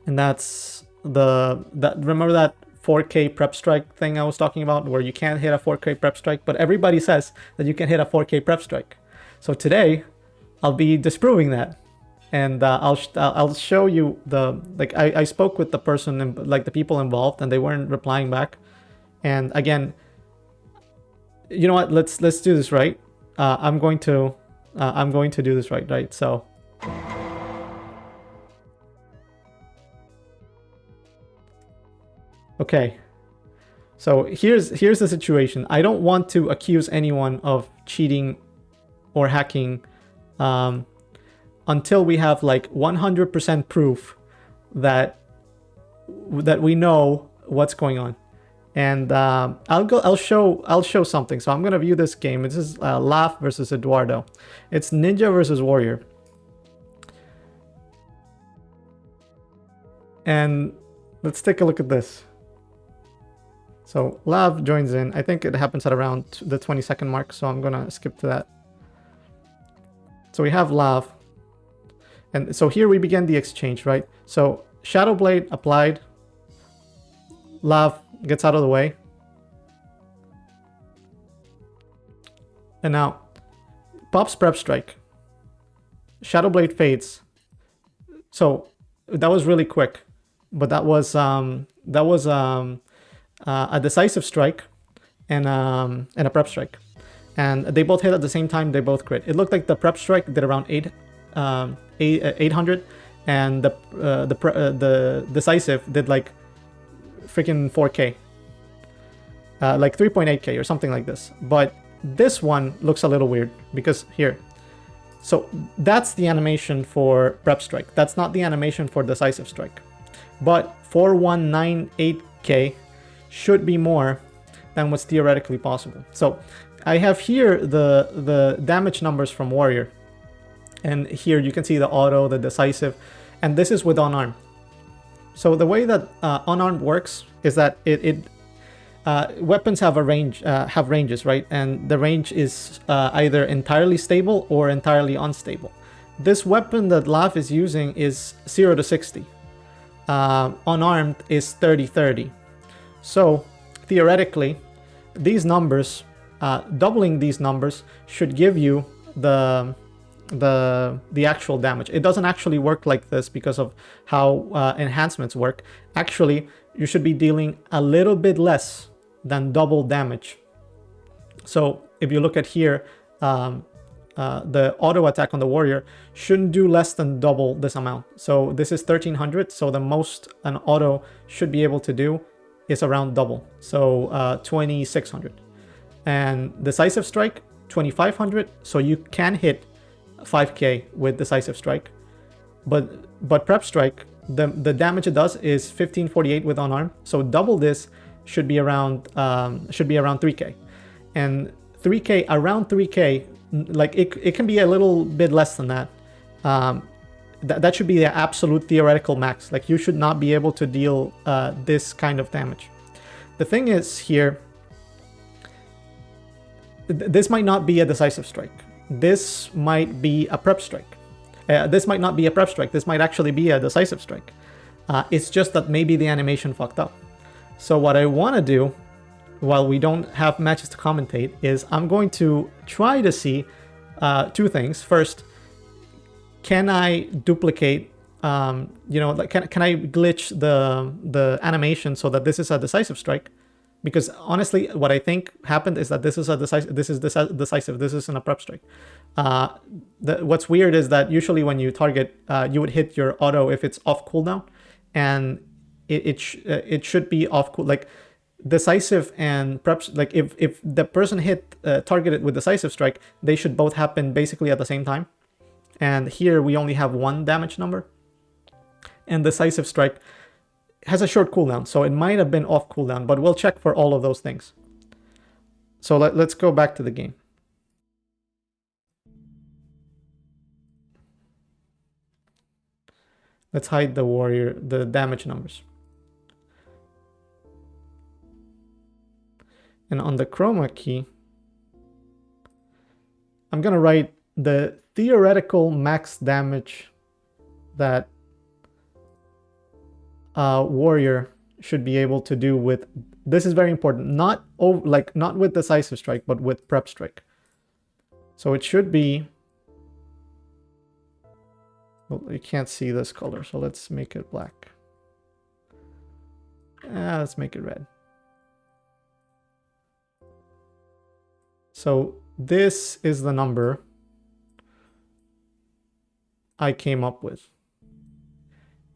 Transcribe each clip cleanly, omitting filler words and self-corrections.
And that's remember that 4K prep strike thing I was talking about, where you can't hit a 4K prep strike, but everybody says that you can hit a 4K prep strike. So today, I'll be disproving that, and I'll show you the I spoke with the person and the people involved, and they weren't replying back. And again, you know what? Let's do this right. I'm going to do this right. So. Okay, so here's the situation. I don't want to accuse anyone of cheating or hacking until we have like 100% proof that we know what's going on. And I'll show something. So I'm gonna view this game. This is Laugh versus Eduardo. It's Ninja versus Warrior. And let's take a look at this. So Lav joins in. I think it happens at around the 20-second mark, so I'm gonna skip to that. So we have Lav. And so here we begin the exchange, right? So Shadow Blade applied. Lav gets out of the way. And now pops Prep Strike. Shadow Blade fades. So that was really quick, but that was a decisive strike and a prep strike, and they both hit at the same time. They both crit. It looked like the prep strike did around 800, and the decisive did like freaking 4K, like 3.8K or something like this. But this one looks a little weird because here. So that's the animation for prep strike. That's not the animation for decisive strike. But 4198K should be more than what's theoretically possible. So I have here the damage numbers from Warrior. And here you can see the auto, the decisive, and this is with unarmed. So the way that unarmed works is that weapons have a range, have ranges, right? And the range is either entirely stable or entirely unstable. This weapon that Lav is using is 0 to 60. Unarmed is 30-30. So theoretically, these numbers, doubling these numbers, should give you the actual damage. It doesn't actually work like this because of how enhancements work. Actually, you should be dealing a little bit less than double damage. So if you look at here, the auto attack on the Warrior shouldn't do less than double this amount. So this is 1300, so the most an auto should be able to do is around double, so 2600. And decisive strike, 2500, so you can hit 5k with decisive strike. But prep strike, the damage it does is 1548 with unarmed, so double this should be around 3k. And 3k, around 3k, like it can be a little bit less than that. That should be the absolute theoretical max. Like you should not be able to deal this kind of damage. The thing is here, this might not be a decisive strike. This might be a prep strike. This might not be a prep strike. This might actually be a decisive strike. It's just that maybe the animation fucked up. So what I want to do, while we don't have matches to commentate, is I'm going to try to see two things. First, can I duplicate, you know, like can I glitch the animation so that this is a decisive strike? Because honestly, what I think happened is that this is decisive. This isn't a prep strike. What's weird is that usually when you target, you would hit your auto if it's off cooldown, and it should be off cool, like decisive and preps. Like if the person hit targeted with decisive strike, they should both happen basically at the same time. And here we only have one damage number, and decisive strike has a short cooldown, so it might have been off cooldown, but we'll check for all of those things. So let's go back to the game. Let's hide the Warrior, the damage numbers. And on the chroma key, I'm gonna write the theoretical max damage that warrior should be able to do with, this is very important, not with decisive strike, but with prep strike. So it should be, well, you can't see this color, so let's make it black. Let's make it red. So this is the number I came up with.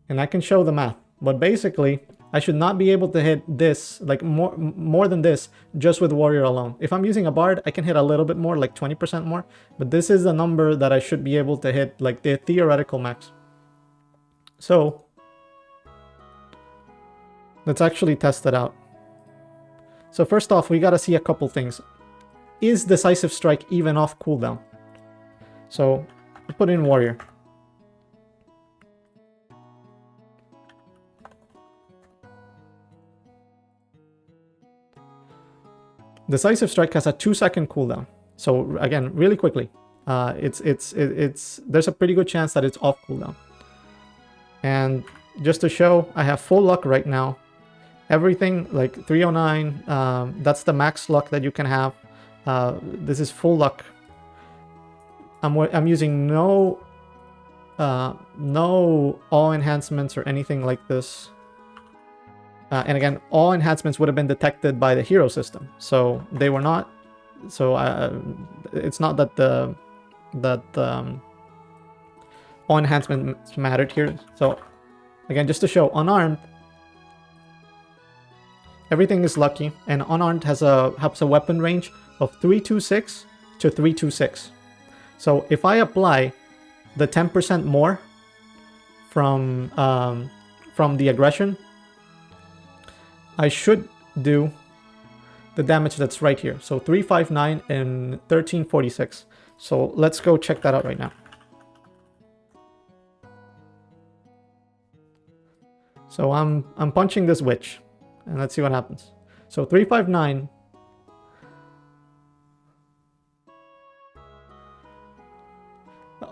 And I can show the math. But basically, I should not be able to hit this, like more than this, just with warrior alone. If I'm using a bard, I can hit a little bit more, like 20% more. But this is the number that I should be able to hit, like the theoretical max. So let's actually test it out. So first off, we got to see a couple things. Is decisive strike even off cooldown? So I put in warrior. Decisive strike has a 2-second cooldown. So again, really quickly, there's a pretty good chance that it's off cooldown. And just to show, I have full luck right now. Everything like 309, that's the max luck that you can have. This is full luck. I'm using no all enhancements or anything like this. And again, all enhancements would have been detected by the hero system, so they were not. So it's not that all enhancements mattered here. So again, just to show, unarmed, everything is lucky, and unarmed has a weapon range of 326 to 326. So if I apply the 10% more from the aggression, I should do the damage that's right here. So 359 and 1346. So let's go check that out right now. So I'm punching this witch, and let's see what happens. So 359.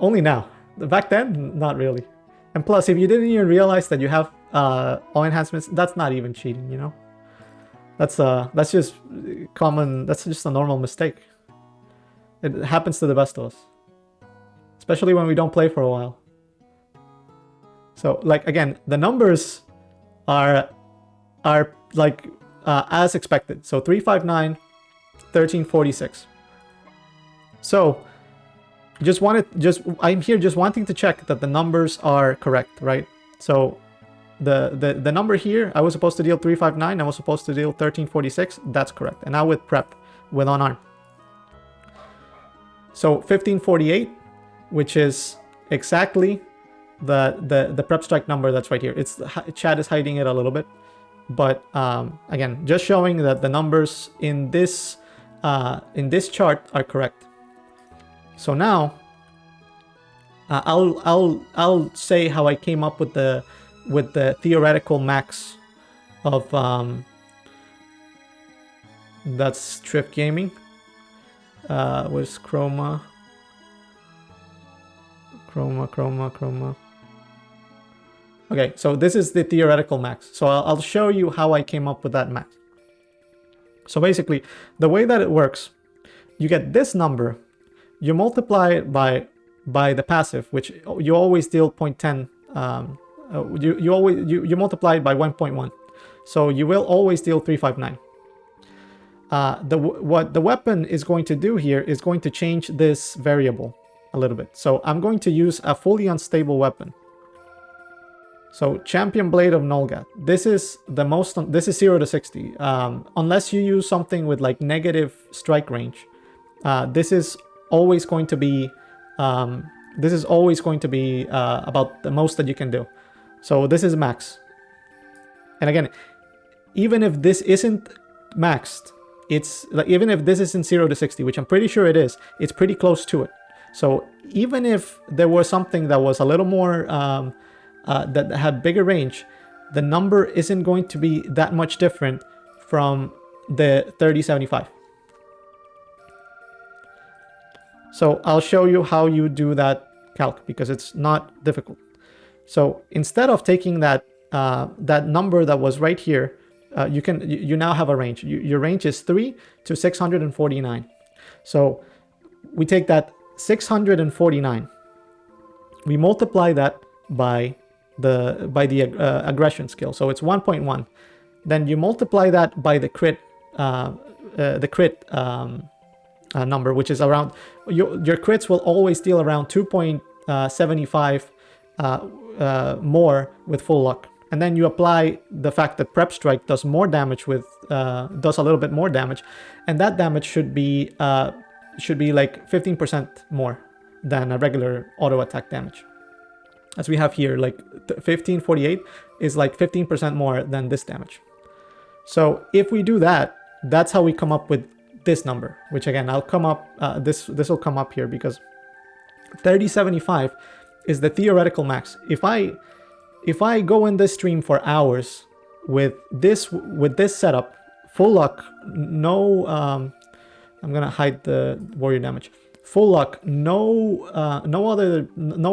Only now. Back then, not really. And plus, if you didn't even realize that you have all enhancements, that's not even cheating, you know? That's just common, that's just a normal mistake. It happens to the best of us. Especially when we don't play for a while. So, like, again, the numbers are like as expected. So 359, 1346. So I'm here just wanting to check that the numbers are correct, right? So the number here, I was supposed to deal 359, I was supposed to deal 1346, that's correct. And now with prep, with unarmed. So 1548, which is exactly the prep strike number that's right here. It's chat is hiding it a little bit, but again, just showing that the numbers in this chart are correct. So now I'll say how I came up with the theoretical max of that's Trip Gaming. Was Chroma. Okay, so this is the theoretical max. So I'll show you how I came up with that max. So basically, the way that it works, you get this number, you multiply it by the passive, which you always deal 0.10. You multiply it by 1.1, so you will always deal 359. What the weapon is going to do here is going to change this variable a little bit. So I'm going to use a fully unstable weapon. So Champion Blade of Nolgat. This is the most. This is 0 to 60. Unless you use something with like negative strike range, this is always going to be. About the most that you can do. So this is max. And again, even if this isn't maxed, it's like, even if this isn't 0 to 60, which I'm pretty sure it is, it's pretty close to it. So even if there was something that was a little more that had bigger range, the number isn't going to be that much different from the 3075. So I'll show you how you do that calc, because it's not difficult. So instead of taking that that number that was right here, you now have a range. Your range is 3 to 649. So we take that 649, we multiply that by the aggression skill, so it's 1.1. Then you multiply that by the crit number, which is around your crits will always deal around 2.75 more with full luck. And then you apply the fact that prep strike does more damage with does a little bit more damage, and that damage should be like 15% more than a regular auto attack damage. As we have here, like 1548 is like 15% more than this damage. So if we do that, that's how we come up with this number, which again, I'll come up, this will come up here because 3075 is the theoretical max. If I go in this stream for hours with this setup, full luck, no, I'm gonna hide the warrior damage. Full luck, no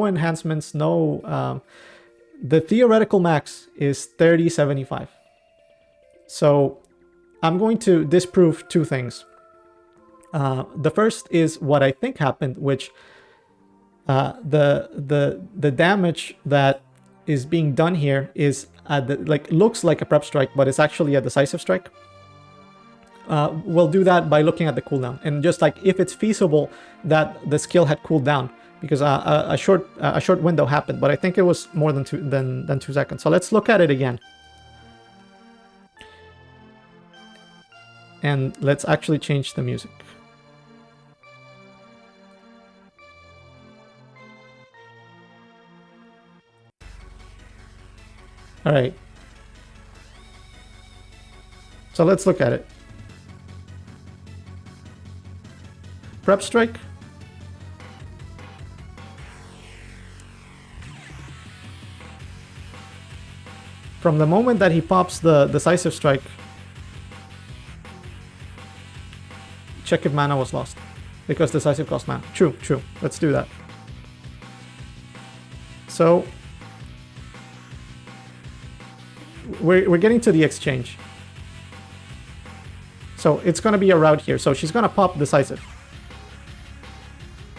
enhancements, no. The theoretical max is 3075. So I'm going to disprove two things. The first is what I think happened, which the damage that is being done here is looks like a prep strike, but it's actually a decisive strike. We'll do that by looking at the cooldown and just like if it's feasible that the skill had cooled down, because a short window happened, but I think it was more than 2 seconds. So let's look at it again. And let's actually change the music. All right. So let's look at it. Prep strike. From the moment that he pops the decisive strike, check if mana was lost, because decisive cost mana. True. Let's do that. So we're getting to the exchange. So it's going to be a route here. So she's going to pop decisive.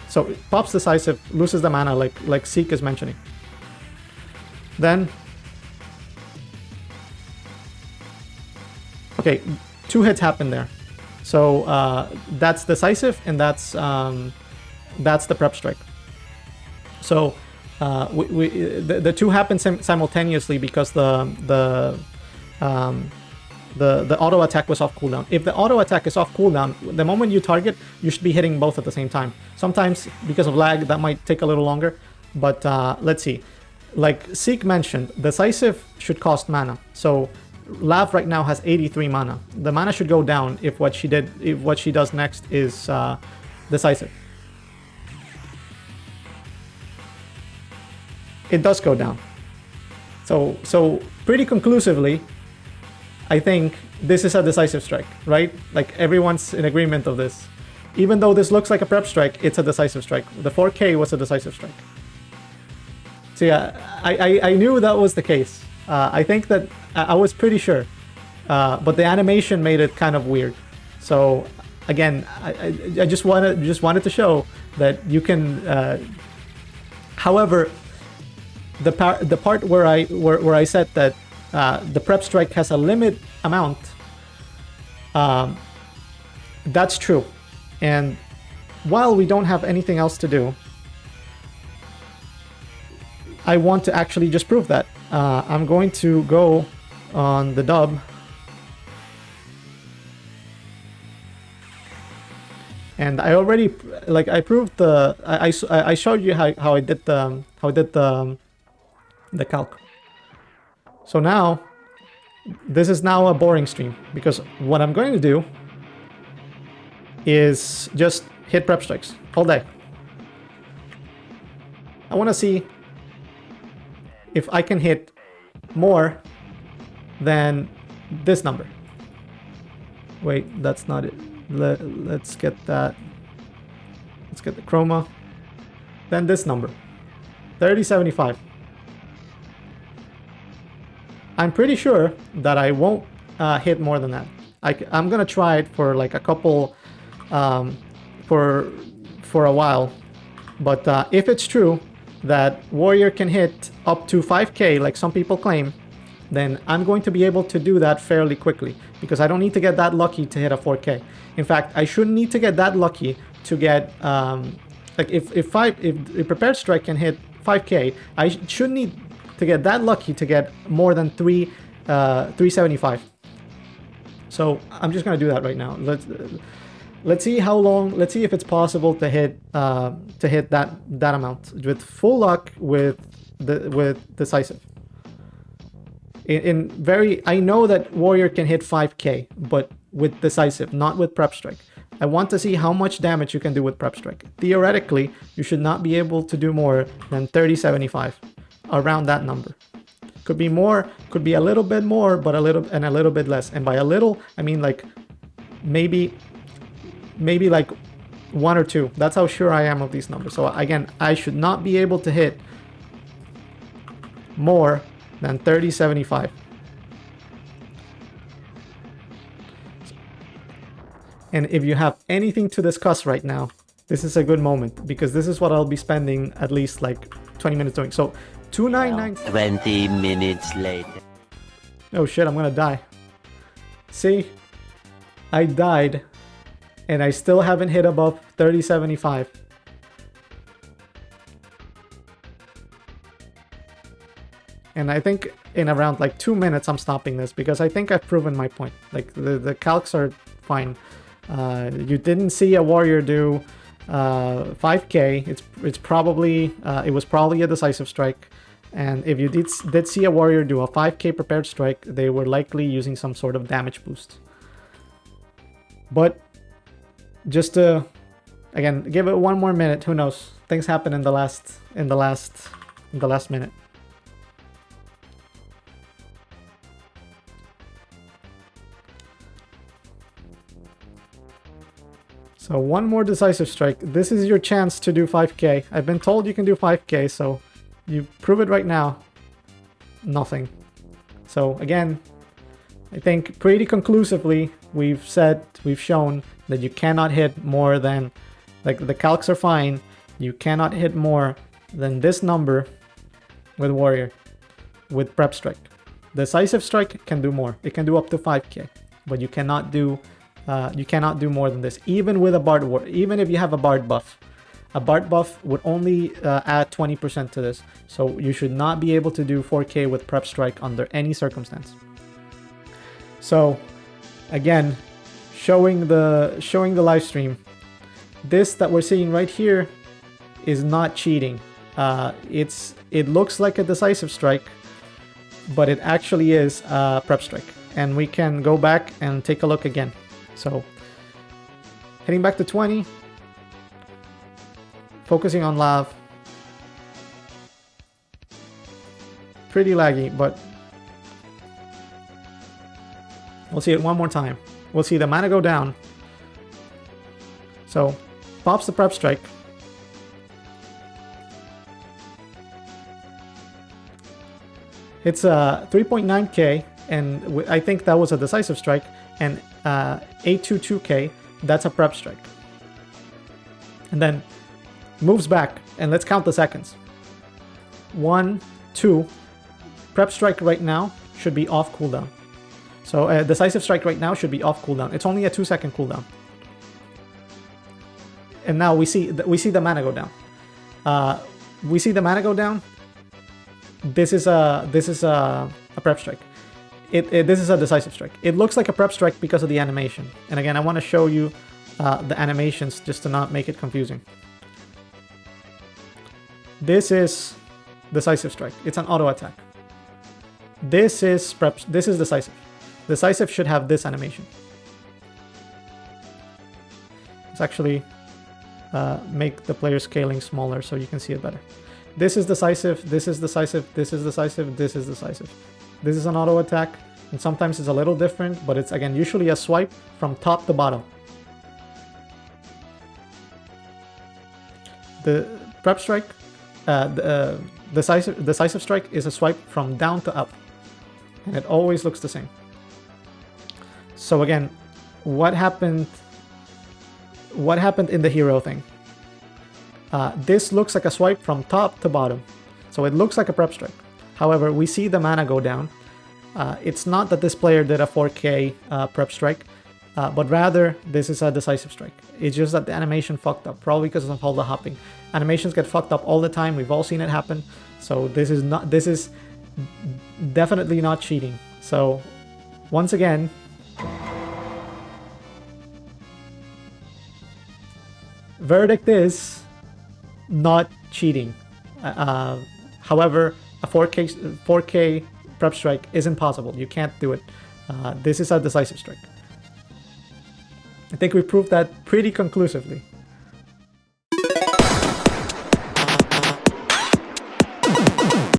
So it pops decisive, loses the mana like Seek is mentioning. Then, okay, 2 hits happen there. So that's decisive, and that's the prep strike. So the 2 happen simultaneously because the auto attack was off cooldown. If the auto attack is off cooldown, the moment you target, you should be hitting both at the same time. Sometimes because of lag, that might take a little longer. But let's see. Like Seek mentioned, decisive should cost mana. So Lav right now has 83 mana. The mana should go down if what she does next is decisive. It does go down. So pretty conclusively, I think this is a decisive strike, right? Like everyone's in agreement of this. Even though this looks like a prep strike, it's a decisive strike. The 4K was a decisive strike. So yeah, I knew that was the case. I think that I was pretty sure, but the animation made it kind of weird. So again, I just wanted to show that you can. However, the part where I said that the prep strike has a limit amount, that's true. And while we don't have anything else to do, I want to actually just prove that. I'm going to go on the dub and I already I proved the I showed you how I did the calc. So now this is now a boring stream, because what I'm going to do is just hit prep strikes all day. I want to see if I can hit more than this number. Wait, that's not it. Let's get that. Let's get the chroma. Then this number, 3075. I'm pretty sure that I won't hit more than that. I'm gonna try it for like a couple, for a while. But if it's true that Warrior can hit up to 5k, like some people claim, then I'm going to be able to do that fairly quickly, because I don't need to get that lucky to hit a 4k. In fact, I shouldn't need to get that lucky to get, like if Prepared Strike can hit 5k, I shouldn't need to get that lucky to get more than 375. So I'm just gonna do that right now. Let's see how long. Let's see if it's possible to hit that amount with full luck with Decisive. I know that Warrior can hit 5k, but with Decisive, not with Prep Strike. I want to see how much damage you can do with Prep Strike. Theoretically, you should not be able to do more than 3075, around that number. Could be more, could be a little bit more, but a little bit less. And by a little, I mean like maybe like 1 or 2. That's how sure I am of these numbers. So again, I should not be able to hit more than 3075. And if you have anything to discuss right now, this is a good moment, because this is what I'll be spending at least like 20 minutes doing. So 299. 20 minutes later. Oh shit, I'm gonna die. See, I died and I still haven't hit above 3075. And I think in around like 2 minutes I'm stopping this, because I think I've proven my point. Like the calcs are fine. You didn't see a Warrior do 5k. It's probably it was probably a Decisive Strike. And if you did see a Warrior do a 5k Prepared Strike, they were likely using some sort of damage boost. But just to, again, give it 1 more minute. Who knows? Things happen in the last minute. So 1 more Decisive Strike. This is your chance to do 5k. I've been told you can do 5k, so you prove it right now. Nothing. So again, I think pretty conclusively we've shown that you cannot hit more than, like, the calcs are fine. You cannot hit more than this number with Warrior, with Prep Strike. Decisive Strike can do more. It can do up to 5k, but you cannot do more than this, even with a Bard War. Even if you have a Bard buff. A Bard buff would only add 20% to this, so you should not be able to do 4k with Prep Strike under any circumstance. So, again, showing the live stream, this that we're seeing right here is not cheating. It looks like a Decisive Strike, but it actually is a Prep Strike, and we can go back and take a look again. So, heading back to 20. Focusing on Lav. Pretty laggy, but we'll see it 1 more time. We'll see the mana go down. So, pops the Prep Strike. It's 3.9k, and I think that was a Decisive Strike, and 822k, that's a Prep Strike. And then moves back, and let's count the seconds. 1, 2. Prep Strike right now should be off cooldown. So Decisive Strike right now should be off cooldown. It's only a 2-second cooldown. And now we see the mana go down. We see the mana go down. This is a Prep Strike. This is a Decisive Strike. It looks like a Prep Strike because of the animation. And again, I want to show you the animations just to not make it confusing. This is Decisive Strike. It's an auto attack. This is Decisive. Decisive should have this animation. Let's actually make the player scaling smaller so you can see it better. This is Decisive, this is Decisive, this is Decisive, this is Decisive. This is an auto attack, and sometimes it's a little different, but it's, again, usually a swipe from top to bottom. The Prep Strike, Decisive Strike is a swipe from down to up. and it always looks the same. So again, what happened in the hero thing? This looks like a swipe from top to bottom, so it looks like a prep strike. However, we see the mana go down. It's not that this player did a 4k prep strike, but rather this is a decisive strike. It's just that the animation fucked up, probably because of all the hopping. Animations get fucked up all the time. We've all seen it happen. So this is definitely not cheating. So once again, verdict is not cheating. However, a 4K prep strike isn't possible. You can't do it. This is a decisive strike. I think we proved that pretty conclusively.